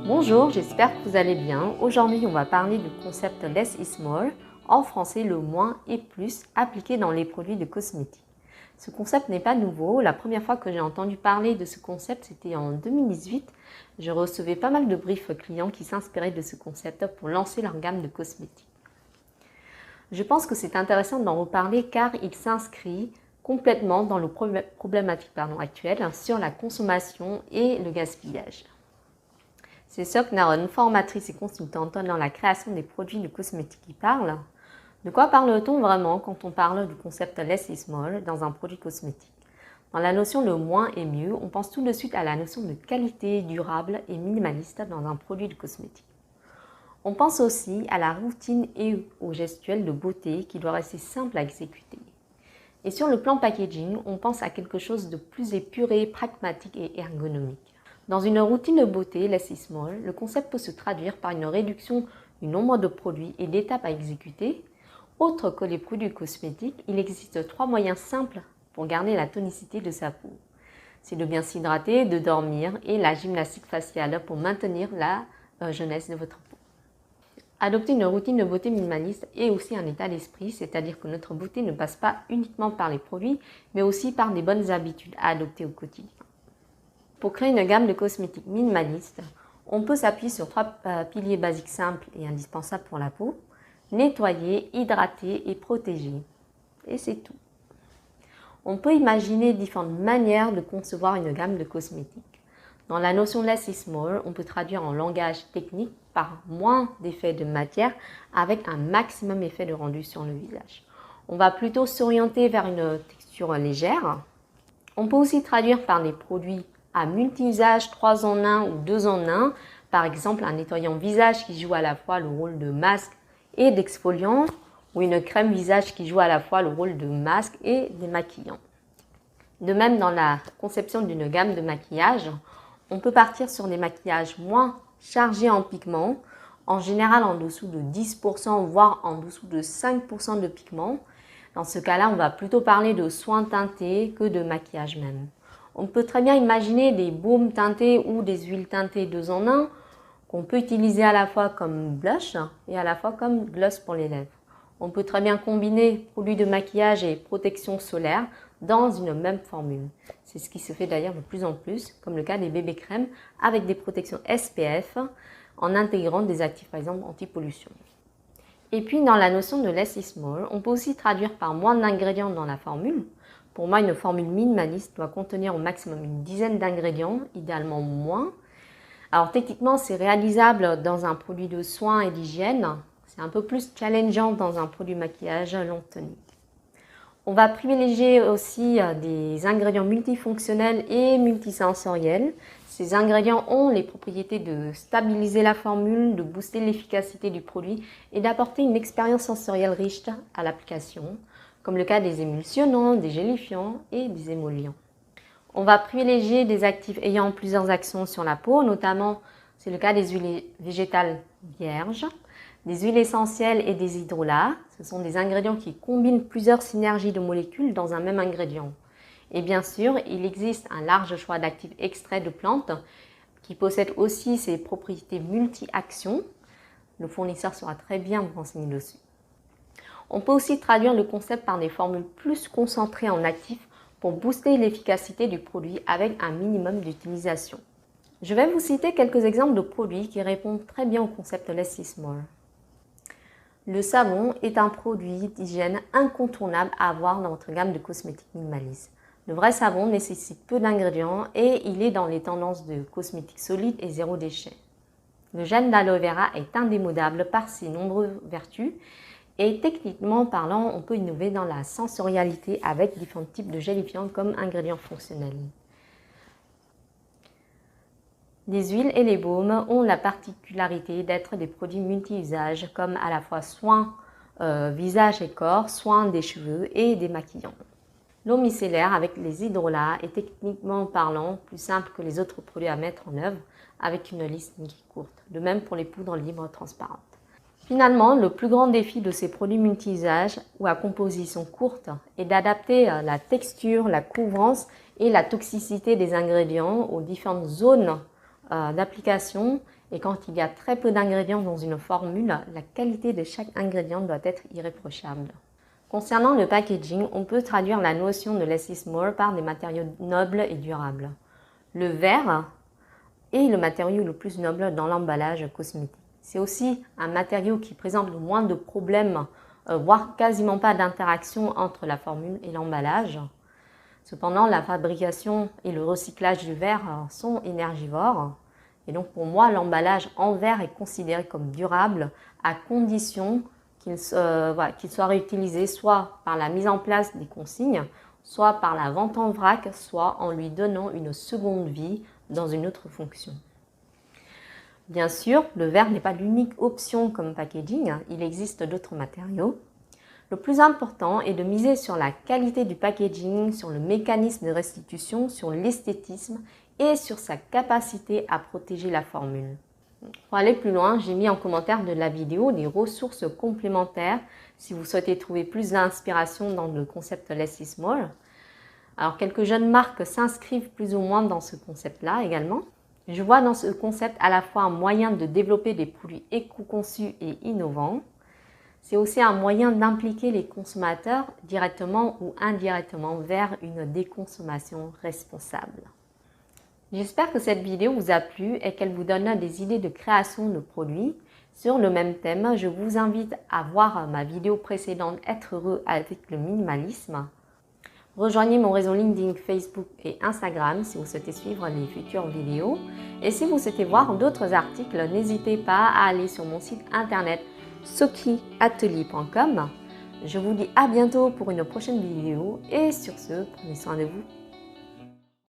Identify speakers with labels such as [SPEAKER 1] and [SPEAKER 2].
[SPEAKER 1] Bonjour, j'espère que vous allez bien. Aujourd'hui, on va parler du concept Less is more, en français le moins est plus, appliqué dans les produits de cosmétiques. Ce concept n'est pas nouveau. La première fois que j'ai entendu parler de ce concept, c'était en 2018. Je recevais pas mal de briefs clients qui s'inspiraient de ce concept pour lancer leur gamme de cosmétiques. Je pense que c'est intéressant d'en reparler car il s'inscrit complètement dans nos problématiques actuelles sur la consommation et le gaspillage. C'est Sok Naron, formatrice et consultante dans la création des produits de cosmétiques qui parle. De quoi parle-t-on vraiment quand on parle du concept Less is more dans un produit cosmétique? Dans la notion le moins est mieux, on pense tout de suite à la notion de qualité durable et minimaliste dans un produit de cosmétique. On pense aussi à la routine et au gestuel de beauté qui doit rester simple à exécuter. Et sur le plan packaging, on pense à quelque chose de plus épuré, pragmatique et ergonomique. Dans une routine de beauté, Less is more, le concept peut se traduire par une réduction du nombre de produits et d'étapes à exécuter. Autre que les produits cosmétiques, il existe 3 moyens simples pour garder la tonicité de sa peau. C'est de bien s'hydrater, de dormir et la gymnastique faciale pour maintenir la jeunesse de votre peau. Adopter une routine de beauté minimaliste est aussi un état d'esprit, c'est-à-dire que notre beauté ne passe pas uniquement par les produits, mais aussi par des bonnes habitudes à adopter au quotidien. Pour créer une gamme de cosmétiques minimalistes, on peut s'appuyer sur 3 piliers basiques simples et indispensables pour la peau: nettoyer, hydrater et protéger. Et c'est tout. On peut imaginer différentes manières de concevoir une gamme de cosmétiques. Dans la notion Less is more, on peut traduire en langage technique par moins d'effets de matière avec un maximum d'effet de rendu sur le visage. On va plutôt s'orienter vers une texture légère. On peut aussi traduire par des produits à multi-usage 3 en 1 ou 2 en 1, par exemple un nettoyant visage qui joue à la fois le rôle de masque et d'exfoliant, ou une crème visage qui joue à la fois le rôle de masque et démaquillant. De même, dans la conception d'une gamme de maquillage, on peut partir sur des maquillages moins chargés en pigments, en général en dessous de 10%, voire en dessous de 5% de pigments. Dans ce cas-là, on va plutôt parler de soins teintés que de maquillage même. On peut très bien imaginer des baumes teintés ou des huiles teintées 2 en 1 qu'on peut utiliser à la fois comme blush et à la fois comme gloss pour les lèvres. On peut très bien combiner produits de maquillage et protection solaire dans une même formule. C'est ce qui se fait d'ailleurs de plus en plus, comme le cas des bébés crèmes avec des protections SPF en intégrant des actifs par exemple anti-pollution. Et puis dans la notion de Less is more, on peut aussi traduire par moins d'ingrédients dans la formule. Pour moi, une formule minimaliste doit contenir au maximum une dizaine d'ingrédients, idéalement moins. Alors techniquement, c'est réalisable dans un produit de soins et d'hygiène. C'est un peu plus challengeant dans un produit de maquillage long tonique. On va privilégier aussi des ingrédients multifonctionnels et multisensoriels. Ces ingrédients ont les propriétés de stabiliser la formule, de booster l'efficacité du produit et d'apporter une expérience sensorielle riche à l'application, comme le cas des émulsionnants, des gélifiants et des émollients. On va privilégier des actifs ayant plusieurs actions sur la peau, notamment c'est le cas des huiles végétales vierges, des huiles essentielles et des hydrolats. Ce sont des ingrédients qui combinent plusieurs synergies de molécules dans un même ingrédient. Et bien sûr, il existe un large choix d'actifs extraits de plantes qui possèdent aussi ces propriétés multi-actions. Le fournisseur sera très bien vous renseigner dessus. On peut aussi traduire le concept par des formules plus concentrées en actifs pour booster l'efficacité du produit avec un minimum d'utilisation. Je vais vous citer quelques exemples de produits qui répondent très bien au concept Less is more. Le savon est un produit d'hygiène incontournable à avoir dans votre gamme de cosmétiques minimalistes. Le vrai savon nécessite peu d'ingrédients et il est dans les tendances de cosmétiques solides et zéro déchet. Le gel d'aloe vera est indémodable par ses nombreuses vertus et techniquement parlant, on peut innover dans la sensorialité avec différents types de gélifiants comme ingrédients fonctionnels. Les huiles et les baumes ont la particularité d'être des produits multi-usages comme à la fois soins visage et corps, soins des cheveux et des maquillants. L'eau micellaire avec les hydrolats est techniquement parlant plus simple que les autres produits à mettre en œuvre avec une liste courte. De même pour les poudres libres transparentes. Finalement, le plus grand défi de ces produits multi-usages ou à composition courte est d'adapter la texture, la couvrance et la toxicité des ingrédients aux différentes zones d'application Et quand il y a très peu d'ingrédients dans une formule, la qualité de chaque ingrédient doit être irréprochable. Concernant le packaging, on peut traduire la notion de less is more par des matériaux nobles et durables. Le verre est le matériau le plus noble dans l'emballage cosmétique. C'est aussi un matériau qui présente le moins de problèmes, voire quasiment pas d'interaction entre la formule et l'emballage. Cependant, la fabrication et le recyclage du verre sont énergivores. Et donc pour moi, l'emballage en verre est considéré comme durable à condition qu'il soit réutilisé soit par la mise en place des consignes, soit par la vente en vrac, soit en lui donnant une seconde vie dans une autre fonction. Bien sûr, le verre n'est pas l'unique option comme packaging, il existe d'autres matériaux. Le plus important est de miser sur la qualité du packaging, sur le mécanisme de restitution, sur l'esthétisme et sur sa capacité à protéger la formule. Pour aller plus loin, j'ai mis en commentaire de la vidéo des ressources complémentaires si vous souhaitez trouver plus d'inspiration dans le concept Less is More. Alors, quelques jeunes marques s'inscrivent plus ou moins dans ce concept-là également. Je vois dans ce concept à la fois un moyen de développer des produits éco-conçus et innovants. C'est aussi un moyen d'impliquer les consommateurs directement ou indirectement vers une déconsommation responsable. J'espère que cette vidéo vous a plu et qu'elle vous donne des idées de création de produits. Sur le même thème, je vous invite à voir ma vidéo précédente « Être heureux avec le minimalisme ». Rejoignez mon réseau LinkedIn, Facebook et Instagram si vous souhaitez suivre les futures vidéos. Et si vous souhaitez voir d'autres articles, n'hésitez pas à aller sur mon site internet sokiatelier.com. Je vous dis à bientôt pour une prochaine vidéo et sur ce, prenez soin de vous.